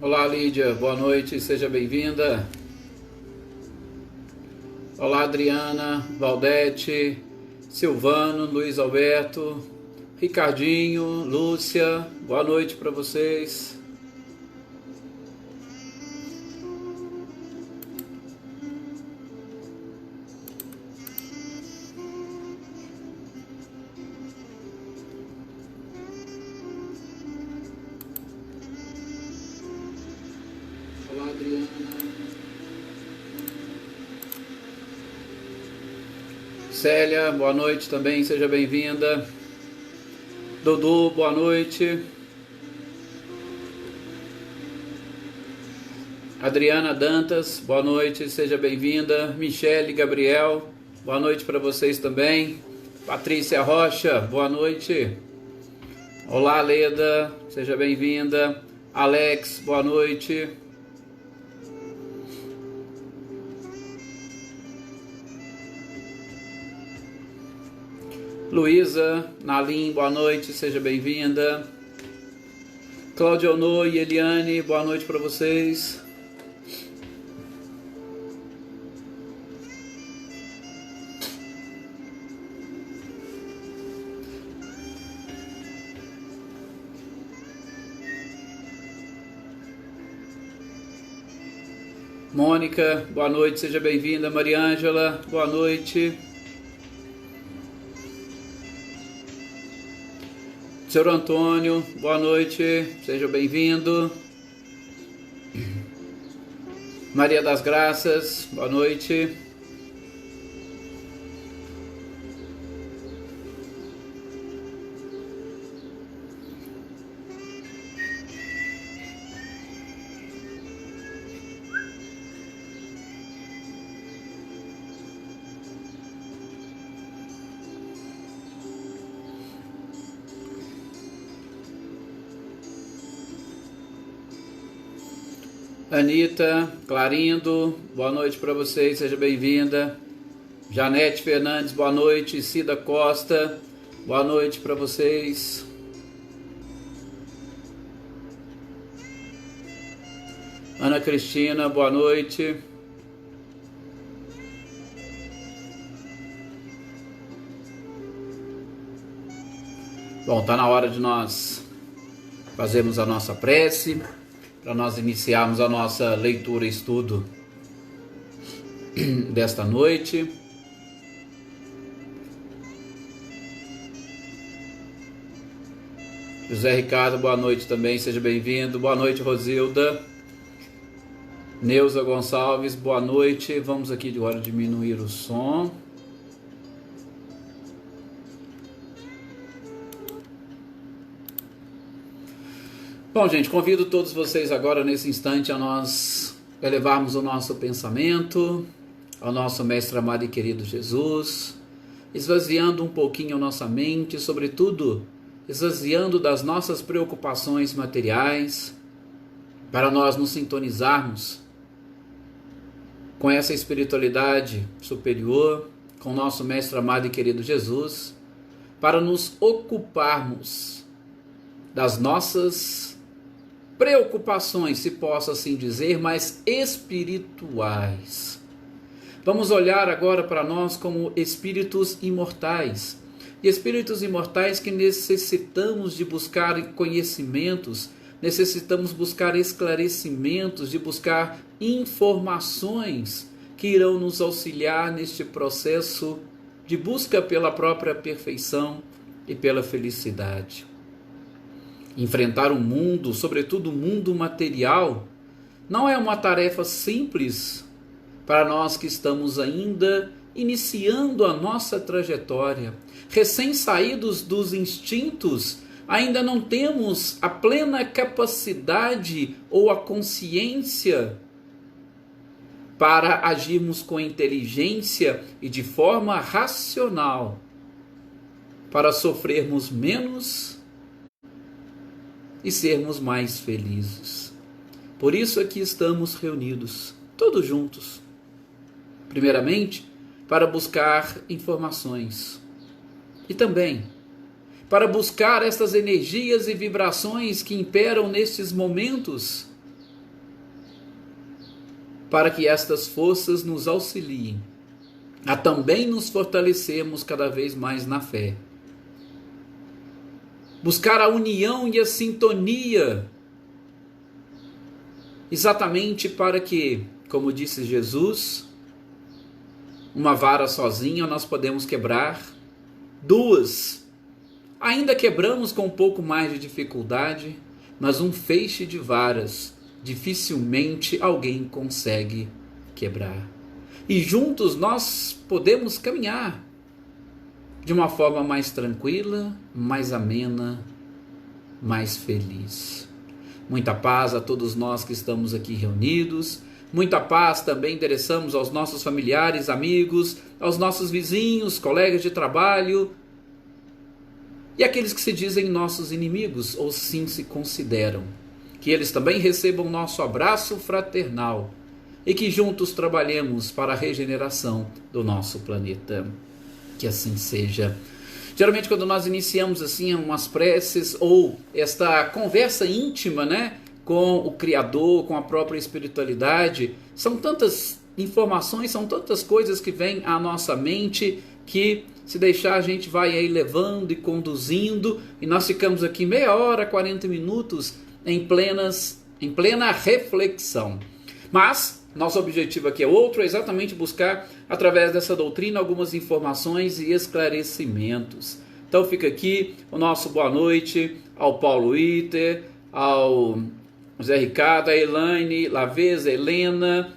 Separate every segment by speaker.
Speaker 1: Olá, Lídia, boa noite, seja bem-vinda. Olá, Adriana, Valdete, Silvano, Luiz Alberto, Ricardinho, Lúcia, boa noite para vocês. Olá, Adriana. Célia, boa noite também, seja bem-vinda. Dudu, boa noite. Adriana Dantas, boa noite, seja bem-vinda. Michele, Gabriel, boa noite para vocês também. Patrícia Rocha, boa noite. Olá, Leda, seja bem-vinda. Alex, boa noite. Luísa, Nalim, boa noite, seja bem-vinda. Cláudia Ono e Eliane, boa noite para vocês. Mônica, boa noite, seja bem-vinda. Mariângela, boa noite. Senhor Antônio, boa noite, seja bem-vindo. Maria das Graças, boa noite. Anitta, Clarindo, boa noite para vocês, seja bem-vinda. Janete Fernandes, boa noite. Cida Costa, boa noite para vocês. Ana Cristina, boa noite. Bom, tá na hora de nós fazermos a nossa prece, para nós iniciarmos a nossa leitura e estudo desta noite. José Ricardo, boa noite também, seja bem-vindo. Boa noite, Rosilda. Neuza Gonçalves, boa noite. Vamos aqui agora diminuir o som. Bom, gente, convido todos vocês agora nesse instante a nós elevarmos o nosso pensamento ao nosso mestre amado e querido Jesus, esvaziando um pouquinho a nossa mente, sobretudo esvaziando das nossas preocupações materiais, para nós nos sintonizarmos com essa espiritualidade superior, com o nosso mestre amado e querido Jesus, para nos ocuparmos das nossas preocupações, se posso assim dizer, mas espirituais. Vamos olhar agora para nós como espíritos imortais. E espíritos imortais que necessitamos de buscar conhecimentos, necessitamos buscar esclarecimentos, de buscar informações que irão nos auxiliar neste processo de busca pela própria perfeição e pela felicidade. Enfrentar o mundo, sobretudo o mundo material, não é uma tarefa simples para nós que estamos ainda iniciando a nossa trajetória. Recém-saídos dos instintos, ainda não temos a plena capacidade ou a consciência para agirmos com inteligência e de forma racional, para sofrermos menos e sermos mais felizes. Por isso aqui estamos reunidos, todos juntos. Primeiramente, para buscar informações e também para buscar estas energias e vibrações que imperam nestes momentos para que estas forças nos auxiliem a também nos fortalecermos cada vez mais na fé. Buscar a união e a sintonia, exatamente para que, como disse Jesus, uma vara sozinha nós podemos quebrar, duas ainda quebramos com um pouco mais de dificuldade, mas um feixe de varas dificilmente alguém consegue quebrar. E juntos nós podemos caminhar de uma forma mais tranquila, mais amena, mais feliz. Muita paz a todos nós que estamos aqui reunidos. Muita paz também endereçamos aos nossos familiares, amigos, aos nossos vizinhos, colegas de trabalho e aqueles que se dizem nossos inimigos ou sim se consideram. Que eles também recebam nosso abraço fraternal e que juntos trabalhemos para a regeneração do nosso planeta. Que assim seja. Geralmente quando nós iniciamos assim umas preces ou esta conversa íntima, com o Criador, com a própria espiritualidade, são tantas informações, são tantas coisas que vêm à nossa mente que se deixar a gente vai aí levando e conduzindo e nós ficamos aqui meia hora, 40 minutos em plena reflexão. Mas nosso objetivo aqui é outro, é exatamente buscar através dessa doutrina algumas informações e esclarecimentos. Então fica aqui o nosso boa noite ao Paulo Iter, ao José Ricardo, a Elaine, Laveza, Helena,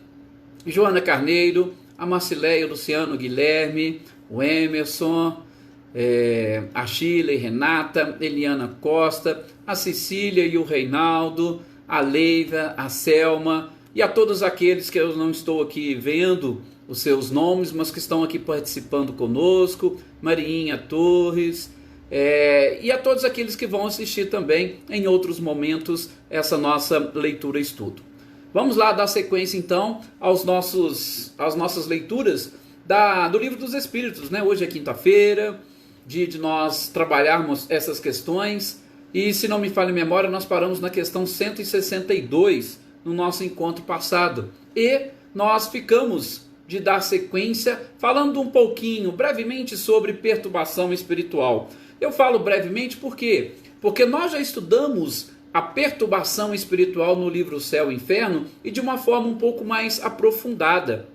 Speaker 1: Joana Carneiro, a Marcileia, o Luciano, o Guilherme, o Emerson, a Shirley, Renata, Eliana Costa, a Cecília e o Reinaldo, a Leiva, a Selma e a todos aqueles que eu não estou aqui vendo os seus nomes, mas que estão aqui participando conosco, Mariinha Torres, e a todos aqueles que vão assistir também em outros momentos essa nossa leitura e estudo. Vamos lá dar sequência então às nossas leituras do Livro dos Espíritos, Hoje é quinta-feira, dia de nós trabalharmos essas questões, e se não me falha a memória, nós paramos na questão 162 no nosso encontro passado, e nós ficamos de dar sequência falando um pouquinho, brevemente, sobre perturbação espiritual. Eu falo brevemente por quê? Porque nós já estudamos a perturbação espiritual no livro Céu e Inferno e de uma forma um pouco mais aprofundada.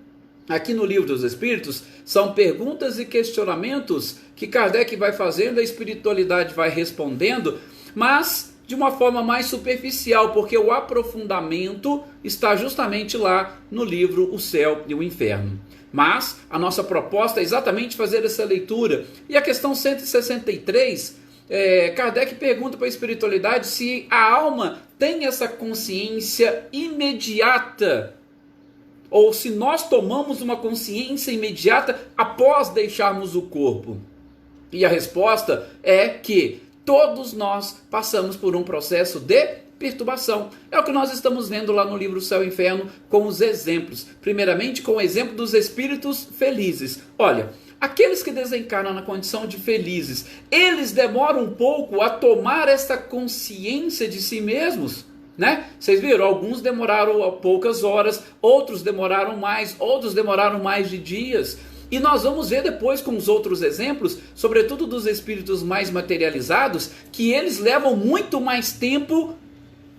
Speaker 1: Aqui no Livro dos Espíritos são perguntas e questionamentos que Kardec vai fazendo, a espiritualidade vai respondendo, mas de uma forma mais superficial, porque o aprofundamento está justamente lá no livro O Céu e o Inferno. Mas a nossa proposta é exatamente fazer essa leitura. E a questão 163, Kardec pergunta para a espiritualidade se a alma tem essa consciência imediata, ou se nós tomamos uma consciência imediata após deixarmos o corpo. E a resposta é que todos nós passamos por um processo de perturbação. É o que nós estamos vendo lá no livro Céu e Inferno com os exemplos. Primeiramente com o exemplo dos espíritos felizes. Olha, aqueles que desencarnam na condição de felizes, eles demoram um pouco a tomar essa consciência de si mesmos, Vocês viram? Alguns demoraram poucas horas, outros demoraram mais, outros demoraram mais de dias. E nós vamos ver depois com os outros exemplos, sobretudo dos espíritos mais materializados, que eles levam muito mais tempo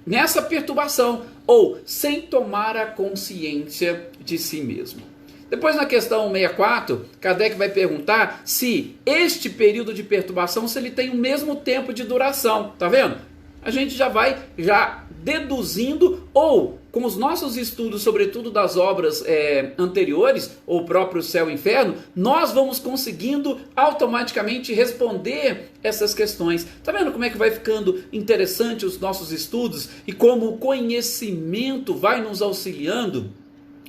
Speaker 1: nessa perturbação, ou sem tomar a consciência de si mesmo. Depois na questão 64, Kardec vai perguntar se este período de perturbação, se ele tem o mesmo tempo de duração, tá vendo? A gente já vai deduzindo, ou com os nossos estudos, sobretudo das obras anteriores, ou o próprio Céu e Inferno, nós vamos conseguindo automaticamente responder essas questões. Tá vendo como é que vai ficando interessante os nossos estudos e como o conhecimento vai nos auxiliando?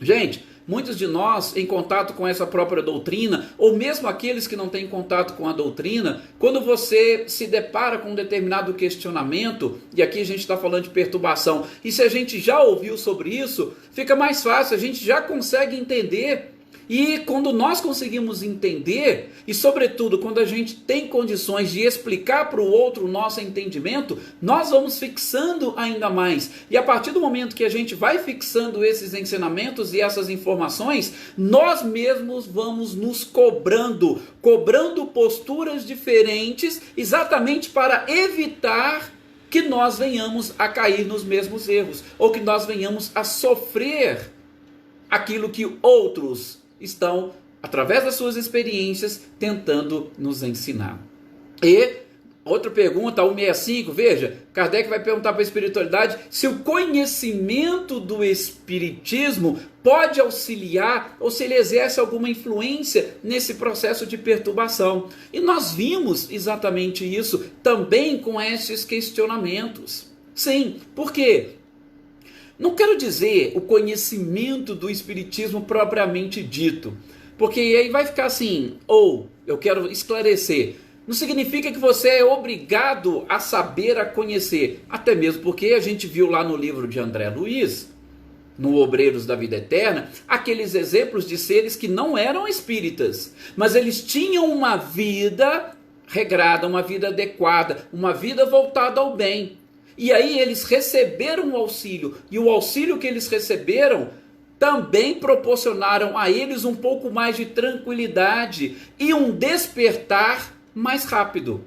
Speaker 1: Gente, muitos de nós, em contato com essa própria doutrina, ou mesmo aqueles que não têm contato com a doutrina, quando você se depara com um determinado questionamento, e aqui a gente está falando de perturbação, e se a gente já ouviu sobre isso, fica mais fácil, a gente já consegue entender. E quando nós conseguimos entender, e sobretudo quando a gente tem condições de explicar para o outro o nosso entendimento, nós vamos fixando ainda mais. E a partir do momento que a gente vai fixando esses ensinamentos e essas informações, nós mesmos vamos nos cobrando posturas diferentes, exatamente para evitar que nós venhamos a cair nos mesmos erros, ou que nós venhamos a sofrer aquilo que outros estão, através das suas experiências, tentando nos ensinar. E outra pergunta, 165, veja, Kardec vai perguntar para a espiritualidade se o conhecimento do espiritismo pode auxiliar ou se ele exerce alguma influência nesse processo de perturbação. E nós vimos exatamente isso também com esses questionamentos. Sim, por quê? Não quero dizer o conhecimento do espiritismo propriamente dito, porque aí vai ficar assim, ou eu quero esclarecer, não significa que você é obrigado a saber, a conhecer, até mesmo porque a gente viu lá no livro de André Luiz, no Obreiros da Vida Eterna, aqueles exemplos de seres que não eram espíritas, mas eles tinham uma vida regrada, uma vida adequada, uma vida voltada ao bem. E aí eles receberam o auxílio, e o auxílio que eles receberam também proporcionaram a eles um pouco mais de tranquilidade e um despertar mais rápido.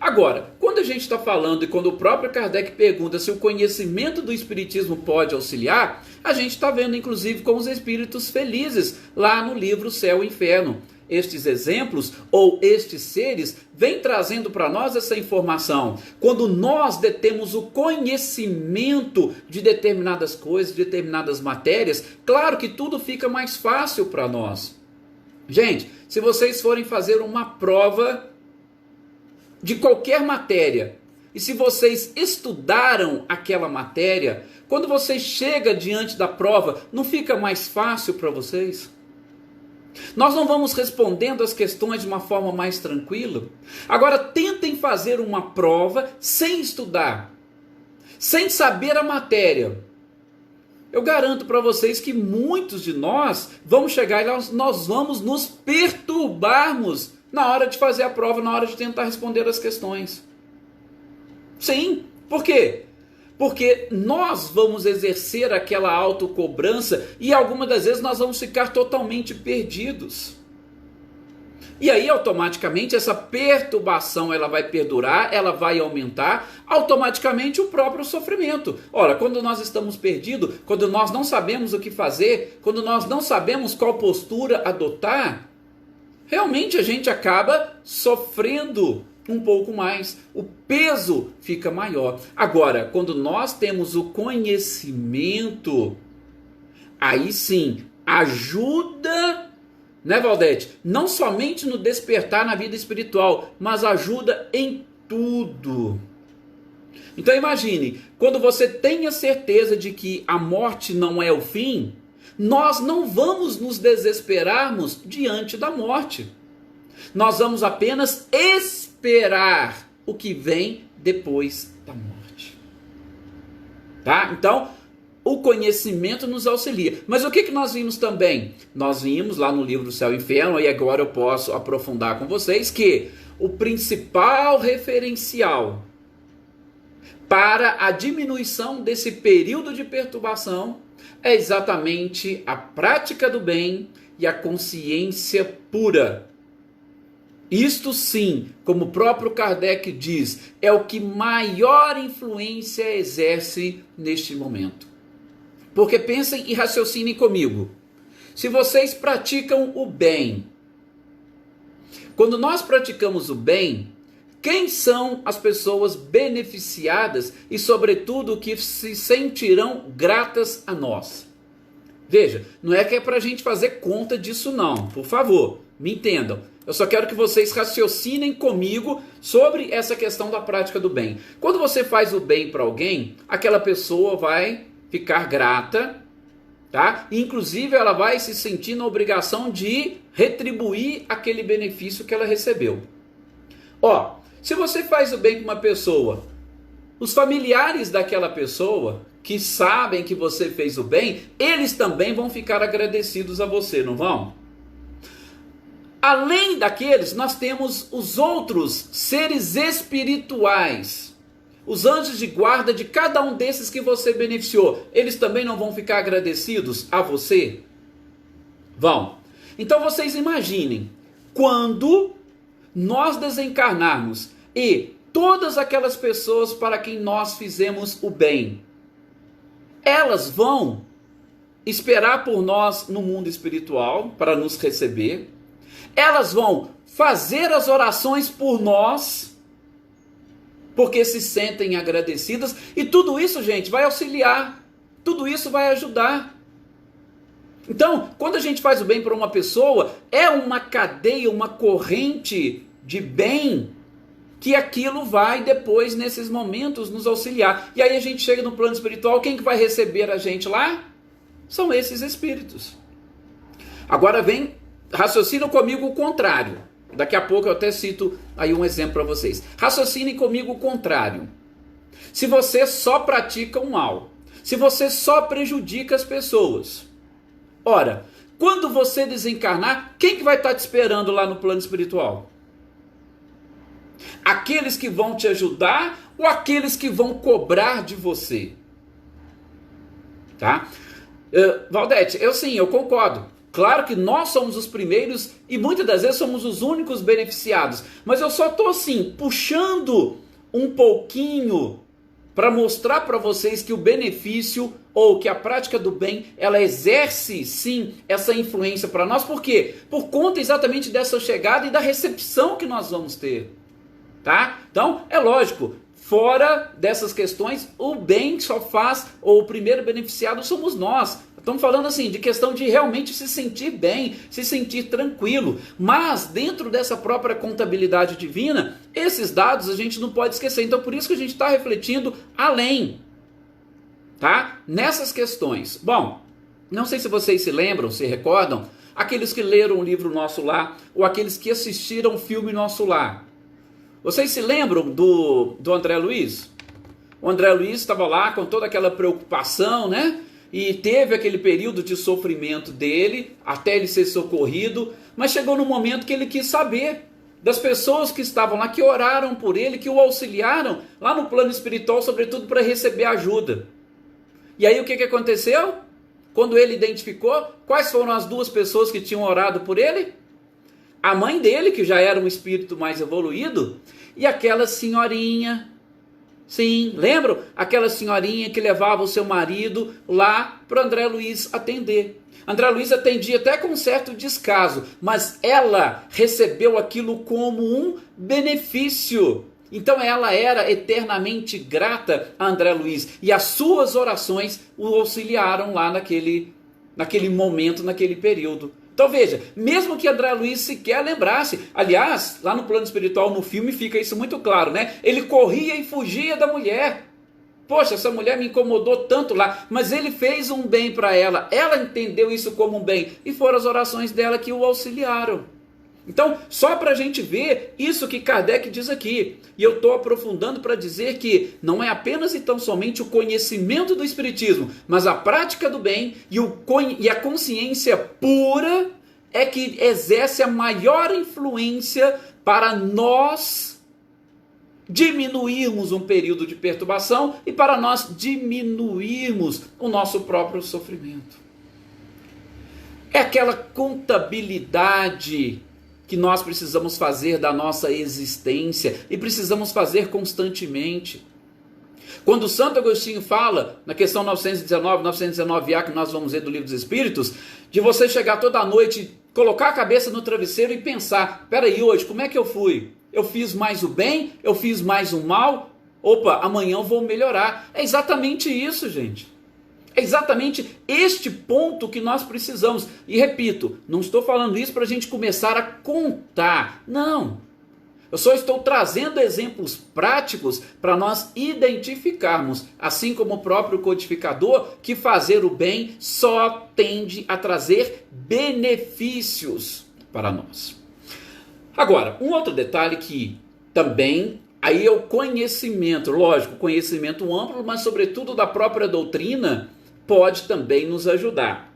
Speaker 1: Agora, quando a gente está falando e quando o próprio Kardec pergunta se o conhecimento do espiritismo pode auxiliar, a gente está vendo inclusive com os espíritos felizes lá no livro Céu e Inferno. Estes exemplos ou estes seres vêm trazendo para nós essa informação. Quando nós detemos o conhecimento de determinadas coisas, de determinadas matérias, claro que tudo fica mais fácil para nós. Gente, se vocês forem fazer uma prova de qualquer matéria, e se vocês estudaram aquela matéria, quando você chega diante da prova, não fica mais fácil para vocês? Nós não vamos respondendo as questões de uma forma mais tranquila? Agora tentem fazer uma prova sem estudar, sem saber a matéria. Eu garanto para vocês que muitos de nós vamos chegar e nós vamos nos perturbarmos na hora de fazer a prova, na hora de tentar responder as questões. Sim, por quê? Porque nós vamos exercer aquela autocobrança e algumas das vezes nós vamos ficar totalmente perdidos. E aí automaticamente essa perturbação ela vai perdurar, ela vai aumentar, automaticamente o próprio sofrimento. Ora, quando nós estamos perdidos, quando nós não sabemos o que fazer, quando nós não sabemos qual postura adotar, realmente a gente acaba sofrendo um pouco mais, o peso fica maior. Agora, quando nós temos o conhecimento, aí sim, ajuda, né, Valdete? Não somente no despertar na vida espiritual, mas ajuda em tudo. Então imagine, quando você tem a certeza de que a morte não é o fim, nós não vamos nos desesperarmos diante da morte. Nós vamos apenas esperar o que vem depois da morte. Tá? Então, o conhecimento nos auxilia. Mas o que nós vimos também? Nós vimos lá no livro Céu e Inferno, e agora eu posso aprofundar com vocês, que o principal referencial para a diminuição desse período de perturbação é exatamente a prática do bem e a consciência pura. Isto sim, como o próprio Kardec diz, é o que maior influência exerce neste momento. Porque pensem e raciocinem comigo. Se vocês praticam o bem, quando nós praticamos o bem, quem são as pessoas beneficiadas e, sobretudo, que se sentirão gratas a nós? Veja, não é que é para a gente fazer conta disso não, por favor, me entendam. Eu só quero que vocês raciocinem comigo sobre essa questão da prática do bem. Quando você faz o bem para alguém, aquela pessoa vai ficar grata, tá? E, inclusive, ela vai se sentir na obrigação de retribuir aquele benefício que ela recebeu. Ó, se você faz o bem para uma pessoa, os familiares daquela pessoa que sabem que você fez o bem, eles também vão ficar agradecidos a você, não vão? Além daqueles, nós temos os outros seres espirituais, os anjos de guarda de cada um desses que você beneficiou. Eles também não vão ficar agradecidos a você? Vão. Então vocês imaginem, quando nós desencarnarmos e todas aquelas pessoas para quem nós fizemos o bem, elas vão esperar por nós no mundo espiritual para nos receber. Elas vão fazer as orações por nós, porque se sentem agradecidas. E tudo isso, gente, vai auxiliar. Tudo isso vai ajudar. Então, quando a gente faz o bem para uma pessoa, é uma cadeia, uma corrente de bem, que aquilo vai depois, nesses momentos, nos auxiliar. E aí a gente chega no plano espiritual, quem que vai receber a gente lá? São esses espíritos. Agora vem, raciocina comigo o contrário. Daqui a pouco eu até cito aí um exemplo para vocês. Raciocinem comigo o contrário. Se você só pratica o mal, se você só prejudica as pessoas, ora, quando você desencarnar, quem que vai estar te esperando lá no plano espiritual? Aqueles que vão te ajudar ou aqueles que vão cobrar de você? Tá? Valdete, eu concordo. Claro que nós somos os primeiros e muitas das vezes somos os únicos beneficiados. Mas eu só estou assim, puxando um pouquinho para mostrar para vocês que o benefício ou que a prática do bem, ela exerce sim essa influência para nós. Por quê? Por conta exatamente dessa chegada e da recepção que nós vamos ter. Tá? Então, é lógico, fora dessas questões, o bem só faz, ou o primeiro beneficiado somos nós. Estamos falando assim, de questão de realmente se sentir bem, se sentir tranquilo. Mas, dentro dessa própria contabilidade divina, esses dados a gente não pode esquecer. Então, por isso que a gente está refletindo além, tá? Nessas questões. Bom, não sei se vocês se lembram, se recordam, aqueles que leram o livro Nosso Lar, ou aqueles que assistiram o filme Nosso Lar. Vocês se lembram do André Luiz? O André Luiz estava lá com toda aquela preocupação, né? E teve aquele período de sofrimento dele, até ele ser socorrido, mas chegou no momento que ele quis saber das pessoas que estavam lá, que oraram por ele, que o auxiliaram lá no plano espiritual, sobretudo para receber ajuda. E aí o que aconteceu? Quando ele identificou, quais foram as duas pessoas que tinham orado por ele? A mãe dele, que já era um espírito mais evoluído, e aquela senhorinha. Sim, lembram? Aquela senhorinha que levava o seu marido lá para André Luiz atender. André Luiz atendia até com um certo descaso, mas ela recebeu aquilo como um benefício. Então ela era eternamente grata a André Luiz, e as suas orações o auxiliaram lá naquele momento, naquele período. Então veja, mesmo que André Luiz sequer lembrasse, aliás, lá no plano espiritual, no filme, fica isso muito claro, né? Ele corria e fugia da mulher. Poxa, essa mulher me incomodou tanto lá, mas ele fez um bem para ela, ela entendeu isso como um bem, e foram as orações dela que o auxiliaram. Então, só para a gente ver isso que Kardec diz aqui, e eu estou aprofundando para dizer que não é apenas e tão somente o conhecimento do Espiritismo, mas a prática do bem e a consciência pura é que exerce a maior influência para nós diminuirmos um período de perturbação e para nós diminuirmos o nosso próprio sofrimento. É aquela contabilidade que nós precisamos fazer da nossa existência e precisamos fazer constantemente. Quando Santo Agostinho fala, na questão 919a, que nós vamos ver do Livro dos Espíritos, de você chegar toda noite, colocar a cabeça no travesseiro e pensar, peraí, hoje, como é que eu fui? Eu fiz mais o bem? Eu fiz mais o mal? Opa, amanhã eu vou melhorar. É exatamente isso, gente. É exatamente este ponto que nós precisamos. E repito, não estou falando isso para a gente começar a contar. Não. Eu só estou trazendo exemplos práticos para nós identificarmos, assim como o próprio codificador, que fazer o bem só tende a trazer benefícios para nós. Agora, um outro detalhe que também, aí é o conhecimento, lógico, conhecimento amplo, mas sobretudo da própria doutrina, pode também nos ajudar.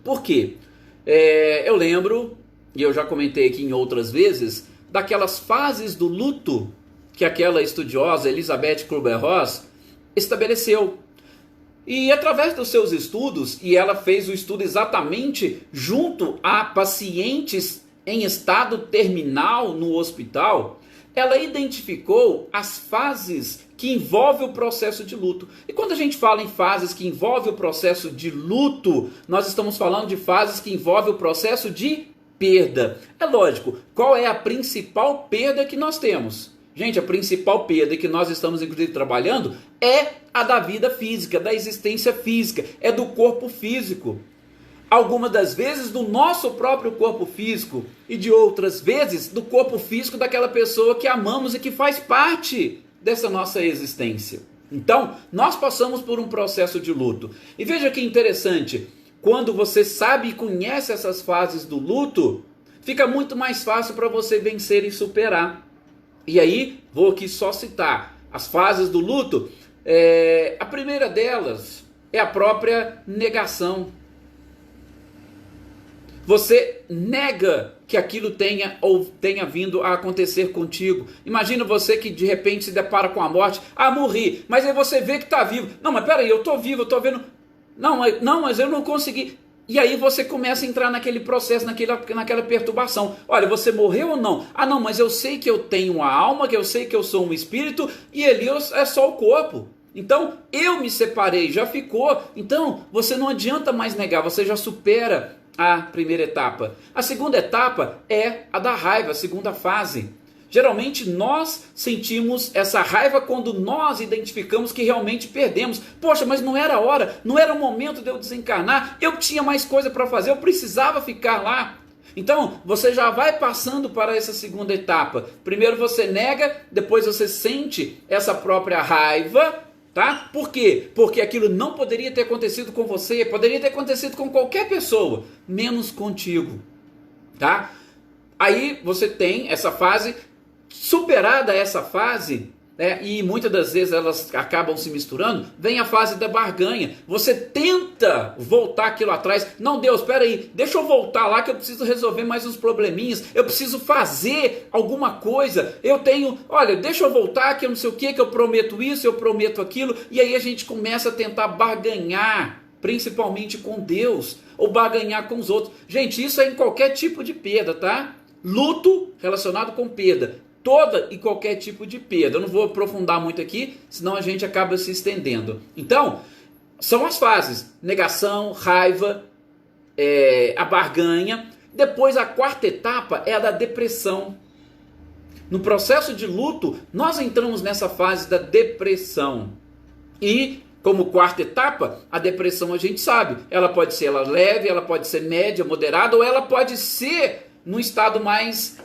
Speaker 1: Por quê? Eu lembro e eu já comentei aqui em outras vezes, daquelas fases do luto que aquela estudiosa Elizabeth Kübler-Ross estabeleceu. E através dos seus estudos, e ela fez o estudo exatamente junto a pacientes em estado terminal no hospital, ela identificou as fases que envolvem o processo de luto. E quando a gente fala em fases que envolvem o processo de luto, nós estamos falando de fases que envolvem o processo de perda. É lógico, qual é a principal perda que nós temos? Gente, a principal perda que nós estamos inclusive trabalhando é a da vida física, da existência física, é do corpo físico. Algumas das vezes do nosso próprio corpo físico e de outras vezes do corpo físico daquela pessoa que amamos e que faz parte dessa nossa existência. Então, nós passamos por um processo de luto. E veja que interessante, quando você sabe e conhece essas fases do luto, fica muito mais fácil para você vencer e superar. E aí, vou aqui só citar as fases do luto. A primeira delas é a própria negação. Você nega que aquilo tenha ou tenha vindo a acontecer contigo. Imagina você que de repente se depara com a morte. Ah, morri. Mas aí você vê que está vivo. Não, mas peraí, eu estou vivo, eu estou vendo. Não, mas eu não consegui. E aí você começa a entrar naquele processo, naquela perturbação. Olha, você morreu ou não? Ah, não, mas eu sei que eu tenho uma alma, que eu sei que eu sou um espírito, e ali é só o corpo. Então, eu me separei, já ficou. Então, você não adianta mais negar, você já supera a primeira etapa. A segunda etapa é a da raiva, a segunda fase. Geralmente nós sentimos essa raiva quando nós identificamos que realmente perdemos. Poxa, mas não era a hora, não era o momento de eu desencarnar, eu tinha mais coisa para fazer, eu precisava ficar lá. Então, você já vai passando para essa segunda etapa. Primeiro você nega, depois você sente essa própria raiva, tá? Por quê? Porque aquilo não poderia ter acontecido com você, poderia ter acontecido com qualquer pessoa, menos contigo, tá? Aí você tem essa fase. Superada essa fase, e muitas das vezes elas acabam se misturando, vem a fase da barganha. Você tenta voltar aquilo atrás. Não, Deus, espera aí, deixa eu voltar lá que eu preciso resolver mais uns probleminhas, eu preciso fazer alguma coisa, olha, deixa eu voltar que eu não sei o que eu prometo isso, eu prometo aquilo, e aí a gente começa a tentar barganhar, principalmente com Deus, ou barganhar com os outros. Gente, isso é em qualquer tipo de perda, tá? Luto relacionado com perda. Toda e qualquer tipo de perda. Eu não vou aprofundar muito aqui, senão a gente acaba se estendendo. Então, são as fases: negação, raiva, a barganha. Depois, a quarta etapa é a da depressão. No processo de luto, nós entramos nessa fase da depressão. E, como quarta etapa, a depressão a gente sabe. Ela pode ser leve, ela pode ser média, moderada, ou ela pode ser num estado mais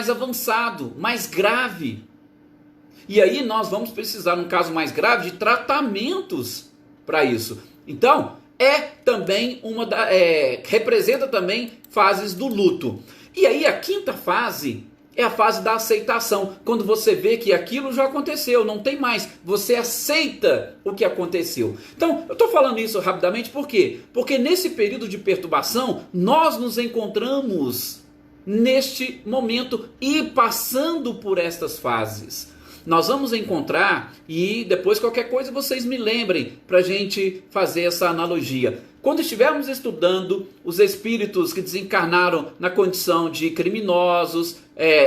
Speaker 1: avançado, mais grave. E aí nós vamos precisar, num caso mais grave, de tratamentos para isso. Então, também representa também fases do luto. E aí a quinta fase é a fase da aceitação, quando você vê que aquilo já aconteceu, não tem mais, você aceita o que aconteceu. Então, eu estou falando isso rapidamente, por quê? Porque nesse período de perturbação, nós nos encontramos neste momento e passando por estas fases. Nós vamos encontrar, e depois qualquer coisa vocês me lembrem para a gente fazer essa analogia. Quando estivermos estudando os espíritos que desencarnaram na condição de criminosos,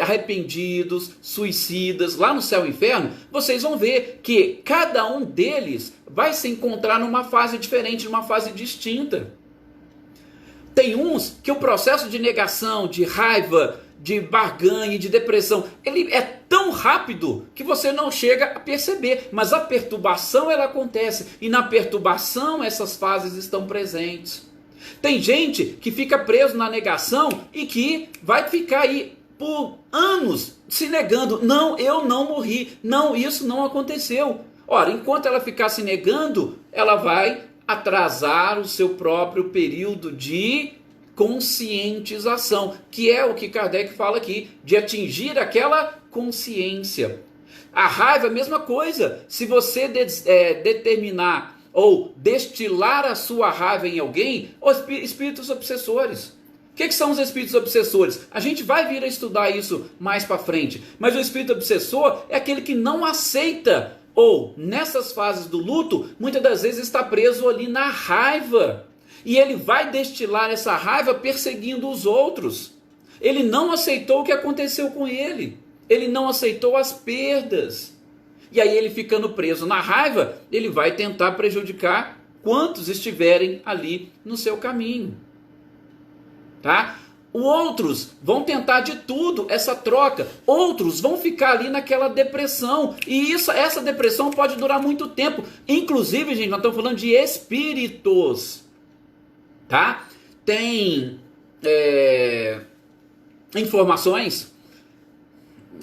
Speaker 1: arrependidos, suicidas, lá no céu e inferno, vocês vão ver que cada um deles vai se encontrar numa fase diferente, numa fase distinta. Tem uns que o processo de negação, de raiva, de barganha, de depressão, ele é tão rápido que você não chega a perceber, mas a perturbação ela acontece, e na perturbação essas fases estão presentes. Tem gente que fica preso na negação e que vai ficar aí por anos se negando. Não, eu não morri, não, isso não aconteceu. Ora, enquanto ela ficar se negando, ela vai atrasar o seu próprio período de conscientização, que é o que Kardec fala aqui, de atingir aquela consciência. A raiva é a mesma coisa. Se você determinar ou destilar a sua raiva em alguém, os espíritos obsessores, O que são os espíritos obsessores? A gente vai vir a estudar isso mais para frente. Mas o espírito obsessor é aquele que não aceita, ou nessas fases do luto, muitas das vezes está preso ali na raiva. E ele vai destilar essa raiva perseguindo os outros. Ele não aceitou o que aconteceu com ele. Ele não aceitou as perdas. E aí ele ficando preso na raiva, ele vai tentar prejudicar quantos estiverem ali no seu caminho. Tá? Outros vão tentar de tudo essa troca. Outros vão ficar ali naquela depressão. E essa depressão pode durar muito tempo. Inclusive, gente, nós estamos falando de espíritos. Tá? Tem informações.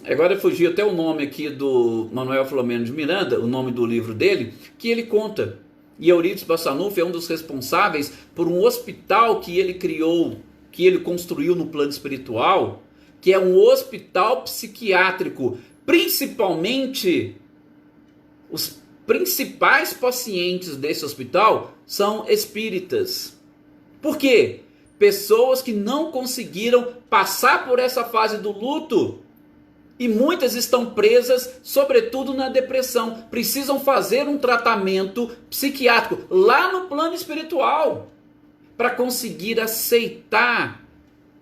Speaker 1: Agora eu fugi até o nome aqui do Manuel Filomeno de Miranda, o nome do livro dele, que ele conta. E Eurípides Bassanufo é um dos responsáveis por um hospital que ele criou, que ele construiu no plano espiritual, que é um hospital psiquiátrico. Principalmente, os principais pacientes desse hospital são espíritas. Por quê? Pessoas que não conseguiram passar por essa fase do luto. E muitas estão presas, sobretudo na depressão. Precisam fazer um tratamento psiquiátrico lá no plano espiritual para conseguir aceitar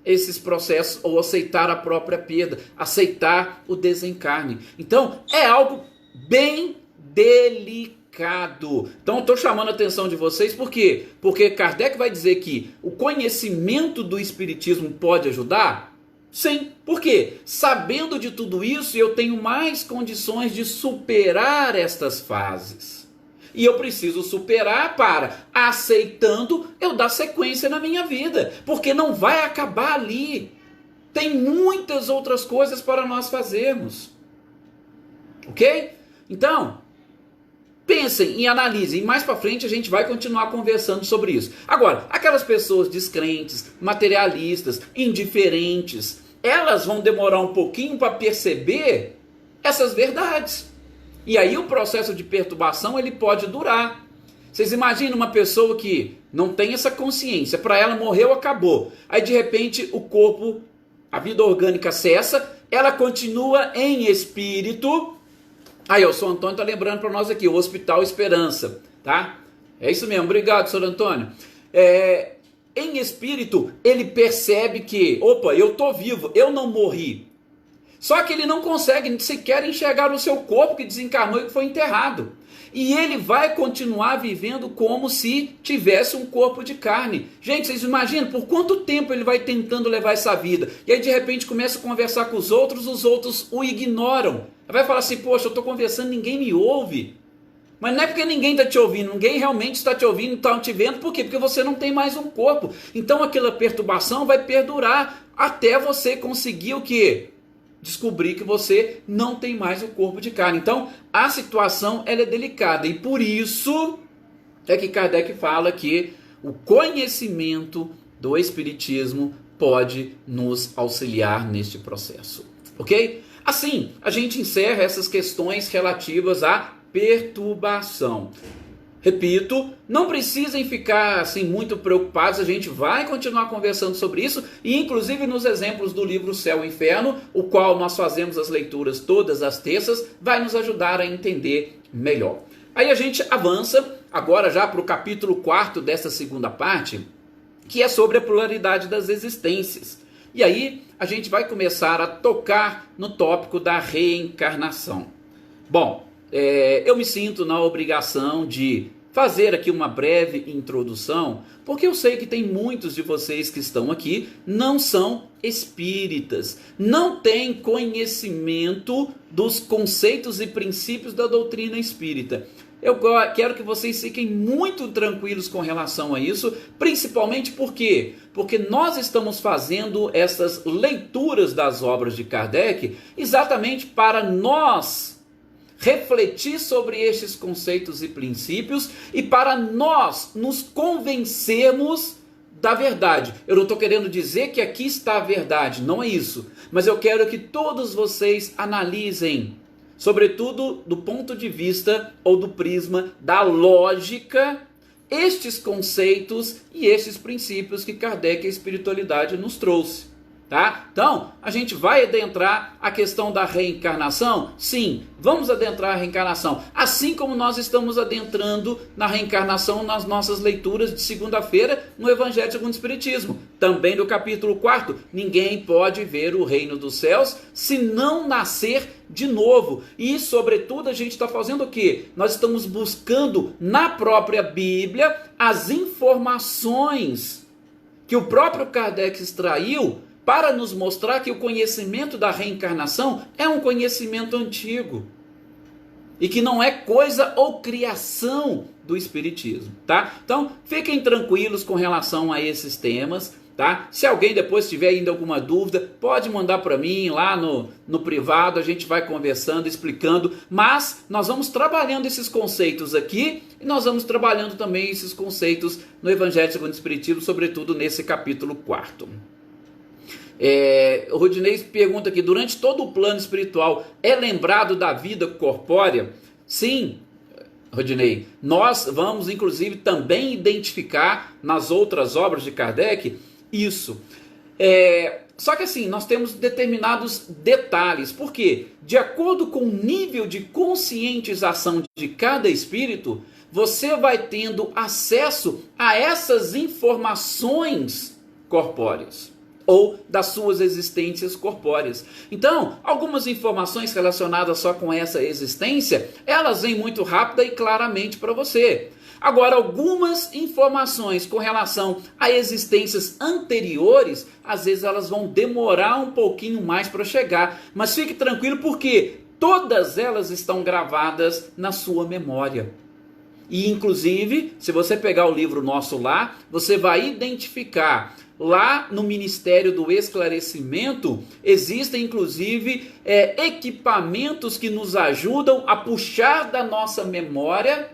Speaker 1: esses processos ou aceitar a própria perda, aceitar o desencarne. Então, é algo bem delicado. Então, eu estou chamando a atenção de vocês, por quê? Porque Kardec vai dizer que o conhecimento do Espiritismo pode ajudar? Sim. Por quê? Sabendo de tudo isso, eu tenho mais condições de superar estas fases. E eu preciso superar para, aceitando, eu dar sequência na minha vida. Porque não vai acabar ali. Tem muitas outras coisas para nós fazermos. Ok? Então, pensem e analisem. E mais para frente a gente vai continuar conversando sobre isso. Agora, aquelas pessoas descrentes, materialistas, indiferentes, elas vão demorar um pouquinho para perceber essas verdades. E aí o processo de perturbação ele pode durar. Vocês imaginam uma pessoa que não tem essa consciência, para ela morreu, acabou. Aí de repente o corpo, a vida orgânica cessa, ela continua em espírito. Aí o Sr. Antônio está lembrando para nós aqui, o Hospital Esperança, tá? É isso mesmo, obrigado, Sr. Antônio. Em espírito, ele percebe que, opa, eu estou vivo, eu não morri. Só que ele não consegue sequer enxergar o seu corpo que desencarnou e que foi enterrado. E ele vai continuar vivendo como se tivesse um corpo de carne. Gente, vocês imaginam por quanto tempo ele vai tentando levar essa vida? E aí de repente começa a conversar com os outros o ignoram. Vai falar assim, poxa, eu estou conversando, ninguém me ouve. Mas não é porque ninguém está te ouvindo, ninguém realmente está te ouvindo, está te vendo. Por quê? Porque você não tem mais um corpo. Então aquela perturbação vai perdurar até você conseguir o quê? Descobrir que você não tem mais o corpo de carne. Então a situação ela é delicada. E por isso é que Kardec fala que o conhecimento do Espiritismo pode nos auxiliar neste processo. Ok? Assim, a gente encerra essas questões relativas à perturbação. Repito, não precisem ficar assim muito preocupados, a gente vai continuar conversando sobre isso, e inclusive nos exemplos do livro Céu e Inferno, o qual nós fazemos as leituras todas as terças, vai nos ajudar a entender melhor. Aí a gente avança agora já para o capítulo 4 dessa segunda parte, que é sobre a pluralidade das existências. E aí a gente vai começar a tocar no tópico da reencarnação. Bom, eu me sinto na obrigação de fazer aqui uma breve introdução, porque eu sei que tem muitos de vocês que estão aqui, não são espíritas, não têm conhecimento dos conceitos e princípios da doutrina espírita. Eu quero que vocês fiquem muito tranquilos com relação a isso, principalmente por quê? Porque nós estamos fazendo essas leituras das obras de Kardec exatamente para nós refletir sobre estes conceitos e princípios e para nós nos convencermos da verdade. Eu não estou querendo dizer que aqui está a verdade, não é isso. Mas eu quero que todos vocês analisem, sobretudo do ponto de vista ou do prisma da lógica, estes conceitos e estes princípios que Kardec e a espiritualidade nos trouxe. Tá? Então, a gente vai adentrar a questão da reencarnação? Sim, vamos adentrar a reencarnação. Assim como nós estamos adentrando na reencarnação nas nossas leituras de segunda-feira no Evangelho segundo o Espiritismo. Também no capítulo 4, ninguém pode ver o reino dos céus se não nascer de novo. E, sobretudo, a gente está fazendo o quê? Nós estamos buscando na própria Bíblia as informações que o próprio Kardec extraiu para nos mostrar que o conhecimento da reencarnação é um conhecimento antigo e que não é coisa ou criação do Espiritismo, tá? Então, fiquem tranquilos com relação a esses temas, tá? Se alguém depois tiver ainda alguma dúvida, pode mandar para mim lá no privado, a gente vai conversando, explicando, mas nós vamos trabalhando esses conceitos aqui e nós vamos trabalhando também esses conceitos no Evangelho segundo o Espiritismo, sobretudo nesse capítulo 4. O Rodinei pergunta aqui: durante todo o plano espiritual é lembrado da vida corpórea? Sim, Rodinei, nós vamos inclusive também identificar nas outras obras de Kardec isso. Só que assim, nós temos determinados detalhes, porque de acordo com o nível de conscientização de cada espírito, você vai tendo acesso a essas informações corpóreas ou das suas existências corpóreas. Então, algumas informações relacionadas só com essa existência, elas vêm muito rápida e claramente para você. Agora, algumas informações com relação a existências anteriores, às vezes elas vão demorar um pouquinho mais para chegar. Mas fique tranquilo, porque todas elas estão gravadas na sua memória. E, inclusive, se você pegar o livro nosso lá, você vai identificar. Lá no Ministério do Esclarecimento, existem inclusive equipamentos que nos ajudam a puxar da nossa memória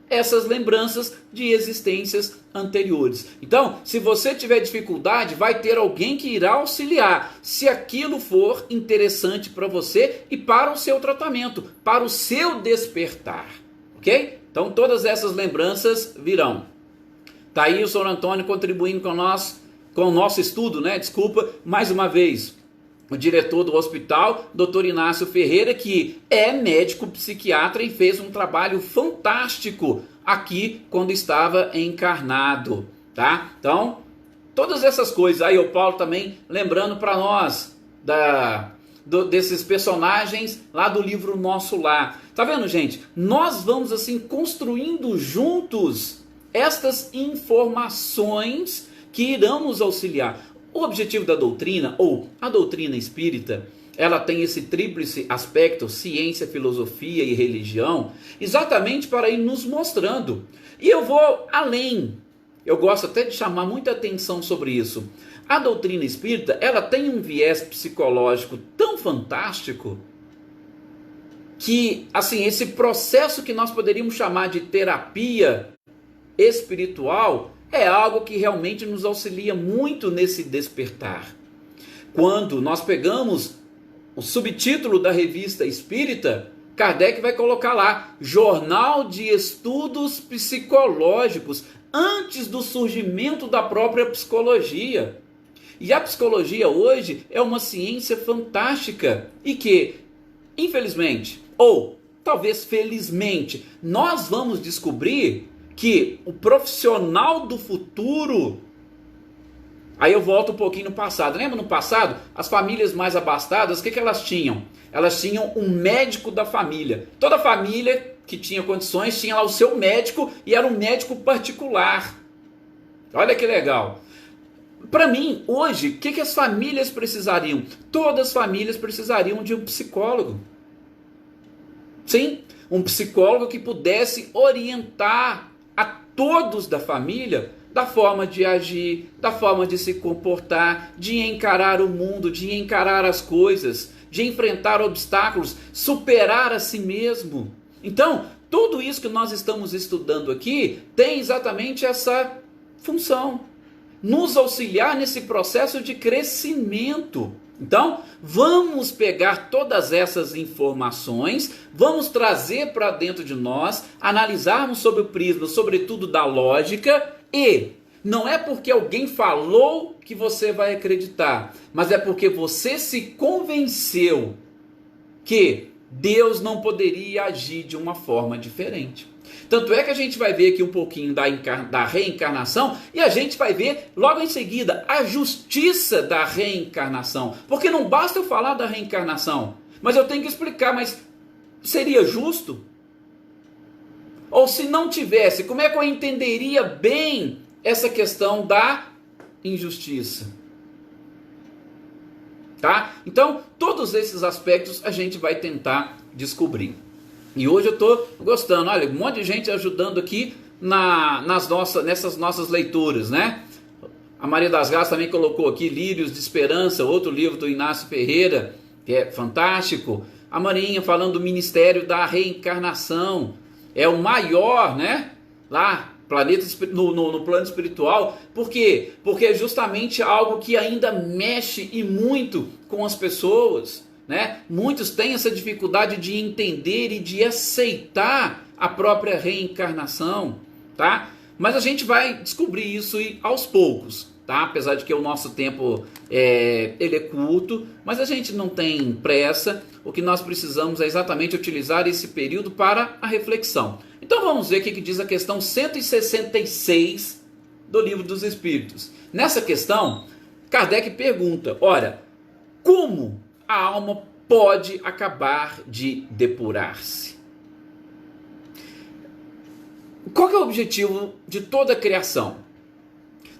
Speaker 1: essas lembranças de existências anteriores. Então, se você tiver dificuldade, vai ter alguém que irá auxiliar, se aquilo for interessante para você e para o seu tratamento, para o seu despertar, ok? Então, todas essas lembranças virão. Tá aí o Sr. Antônio contribuindo com o nosso estudo, né? Desculpa, mais uma vez, o diretor do hospital, Dr. Inácio Ferreira, que é médico psiquiatra e fez um trabalho fantástico aqui quando estava encarnado, tá? Então, todas essas coisas. Aí o Paulo também lembrando para nós desses personagens lá do livro Nosso Lar. Tá vendo, gente? Nós vamos assim construindo juntos estas informações que irão nos auxiliar. O objetivo da doutrina, ou a doutrina espírita, ela tem esse tríplice aspecto, ciência, filosofia e religião, exatamente para ir nos mostrando. E eu vou além, eu gosto até de chamar muita atenção sobre isso. A doutrina espírita, ela tem um viés psicológico tão fantástico, que, assim, esse processo que nós poderíamos chamar de terapia espiritual, é algo que realmente nos auxilia muito nesse despertar. Quando nós pegamos o subtítulo da revista Espírita, Kardec vai colocar lá, Jornal de Estudos Psicológicos, antes do surgimento da própria psicologia. E a psicologia hoje é uma ciência fantástica e que, infelizmente, ou talvez felizmente, nós vamos descobrir que o profissional do futuro... Aí eu volto um pouquinho no passado. Lembra no passado? As famílias mais abastadas, o que elas tinham? Elas tinham um médico da família. Toda família que tinha condições tinha lá o seu médico e era um médico particular. Olha que legal. Para mim, hoje, o que as famílias precisariam? Todas as famílias precisariam de um psicólogo. Sim, um psicólogo que pudesse orientar a todos da família da forma de agir, da forma de se comportar, de encarar o mundo, de encarar as coisas, de enfrentar obstáculos, superar a si mesmo. Então, tudo isso que nós estamos estudando aqui tem exatamente essa função, nos auxiliar nesse processo de crescimento Então, vamos pegar todas essas informações, vamos trazer para dentro de nós, analisarmos sob o prisma, sobretudo da lógica, e não é porque alguém falou que você vai acreditar, mas é porque você se convenceu que Deus não poderia agir de uma forma diferente. Tanto é que a gente vai ver aqui um pouquinho da reencarnação e a gente vai ver logo em seguida a justiça da reencarnação. Porque não basta eu falar da reencarnação, mas eu tenho que explicar, mas seria justo? Ou se não tivesse, como é que eu entenderia bem essa questão da injustiça? Tá? Então, todos esses aspectos a gente vai tentar descobrir. E hoje eu estou gostando, olha, um monte de gente ajudando aqui nessas nossas leituras, né? A Maria das Graças também colocou aqui Lírios de Esperança, outro livro do Inácio Ferreira, que é fantástico. A Marinha falando do Ministério da Reencarnação, é o maior, né? Lá, no plano espiritual. Por quê? Porque é justamente algo que ainda mexe e muito com as pessoas. Né? Muitos têm essa dificuldade de entender e de aceitar a própria reencarnação, tá? Mas a gente vai descobrir isso aos poucos, tá? Apesar de que o nosso tempo ele é curto, mas a gente não tem pressa. O que nós precisamos é exatamente utilizar esse período para a reflexão. Então vamos ver o que diz a questão 166 do Livro dos Espíritos. Nessa questão, Kardec pergunta, ora, como a alma pode acabar de depurar-se? Qual que é o objetivo de toda a criação?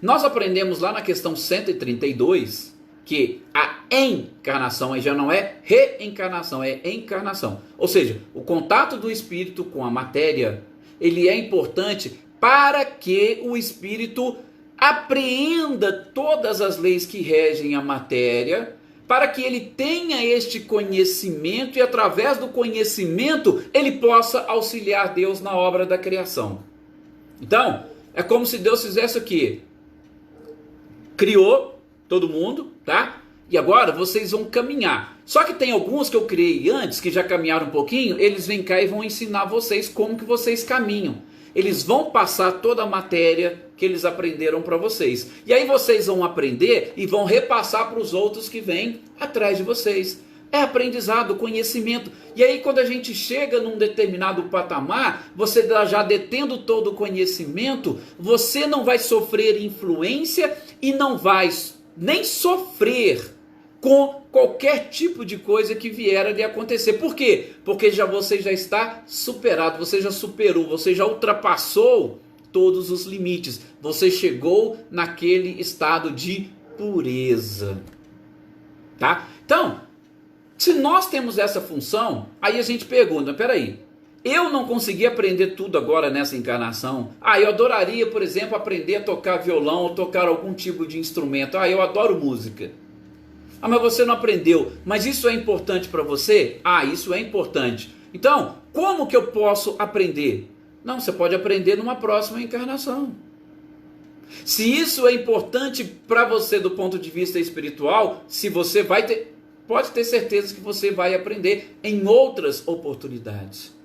Speaker 1: Nós aprendemos lá na questão 132 que a encarnação aí já não é reencarnação, é encarnação. Ou seja, o contato do espírito com a matéria, ele é importante para que o espírito apreenda todas as leis que regem a matéria, para que ele tenha este conhecimento e através do conhecimento ele possa auxiliar Deus na obra da criação. Então, é como se Deus fizesse o quê? Criou todo mundo, tá? E agora vocês vão caminhar. Só que tem alguns que eu criei antes, que já caminharam um pouquinho, eles vêm cá e vão ensinar vocês como que vocês caminham. Eles vão passar toda a matéria que eles aprenderam para vocês. E aí vocês vão aprender e vão repassar para os outros que vêm atrás de vocês. É aprendizado, conhecimento. E aí quando a gente chega num determinado patamar, você já detendo todo o conhecimento, você não vai sofrer influência e não vai nem sofrer com qualquer tipo de coisa que vier a lhe acontecer. Por quê? Porque você já está superado, você já superou, você já ultrapassou todos os limites. Você chegou naquele estado de pureza. Tá? Então, se nós temos essa função, aí a gente pergunta, peraí, eu não consegui aprender tudo agora nessa encarnação. Eu adoraria, por exemplo, aprender a tocar violão ou tocar algum tipo de instrumento. Eu adoro música. Mas você não aprendeu. Mas isso é importante para você? Isso é importante. Então, como que eu posso aprender? Não, você pode aprender numa próxima encarnação. Se isso é importante para você do ponto de vista espiritual, se você pode ter certeza que você vai aprender em outras oportunidades.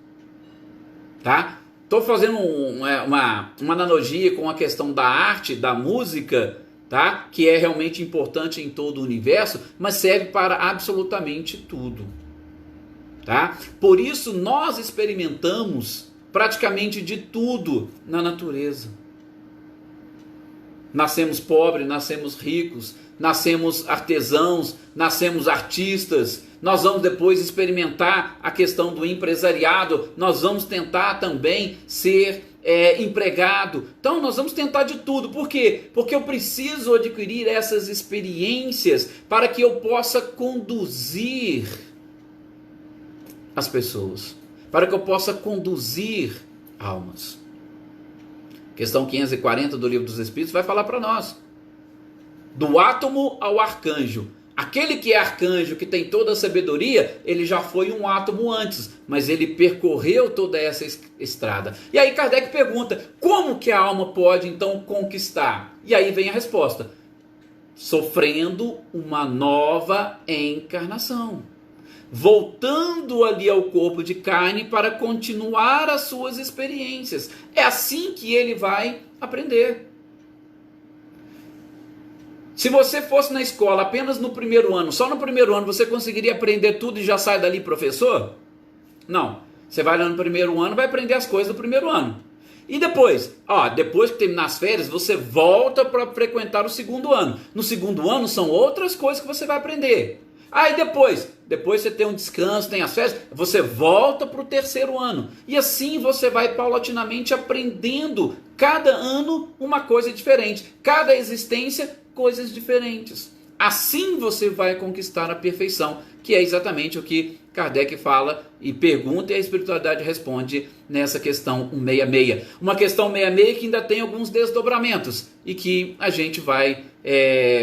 Speaker 1: Tá? Estou fazendo uma analogia com a questão da arte, da música, tá? Que é realmente importante em todo o universo, mas serve para absolutamente tudo. Tá? Por isso nós experimentamos praticamente de tudo na natureza. Nascemos pobres, nascemos ricos, nascemos artesãos, nascemos artistas. Nós vamos depois experimentar a questão do empresariado, nós vamos tentar também ser empregado. Então nós vamos tentar de tudo. Por quê? Porque eu preciso adquirir essas experiências para que eu possa conduzir as pessoas, para que eu possa conduzir almas. Questão 540 do Livro dos Espíritos vai falar para nós. Do átomo ao arcanjo. Aquele que é arcanjo, que tem toda a sabedoria, ele já foi um átomo antes, mas ele percorreu toda essa estrada. E aí Kardec pergunta, como que a alma pode então conquistar? E aí vem a resposta. sofrendo uma nova encarnação, voltando ali ao corpo de carne para continuar as suas experiências. É assim que ele vai aprender. Se você fosse na escola apenas no primeiro ano, só no primeiro ano você conseguiria aprender tudo e já sai dali professor? Não. Você vai lá no primeiro ano, vai aprender as coisas do primeiro ano. E depois? Depois que terminar as férias, você volta para frequentar o segundo ano. No segundo ano são outras coisas que você vai aprender. E depois você tem um descanso, tem as férias, você volta para o terceiro ano. E assim você vai paulatinamente aprendendo cada ano uma coisa diferente. Cada existência, coisas diferentes. Assim você vai conquistar a perfeição, que é exatamente o que Kardec fala e pergunta, e a espiritualidade responde nessa questão 166. Uma questão 166 que ainda tem alguns desdobramentos e que a gente vai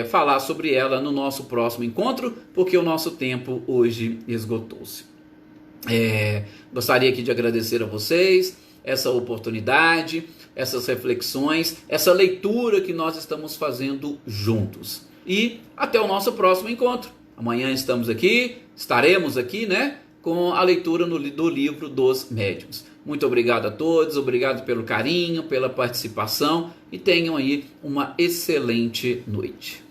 Speaker 1: falar sobre ela no nosso próximo encontro, porque o nosso tempo hoje esgotou-se. Gostaria aqui de agradecer a vocês essa oportunidade, essas reflexões, essa leitura que nós estamos fazendo juntos. E até o nosso próximo encontro. Amanhã estaremos aqui, com a leitura do livro dos Médiuns. Muito obrigado a todos, obrigado pelo carinho, pela participação e tenham aí uma excelente noite.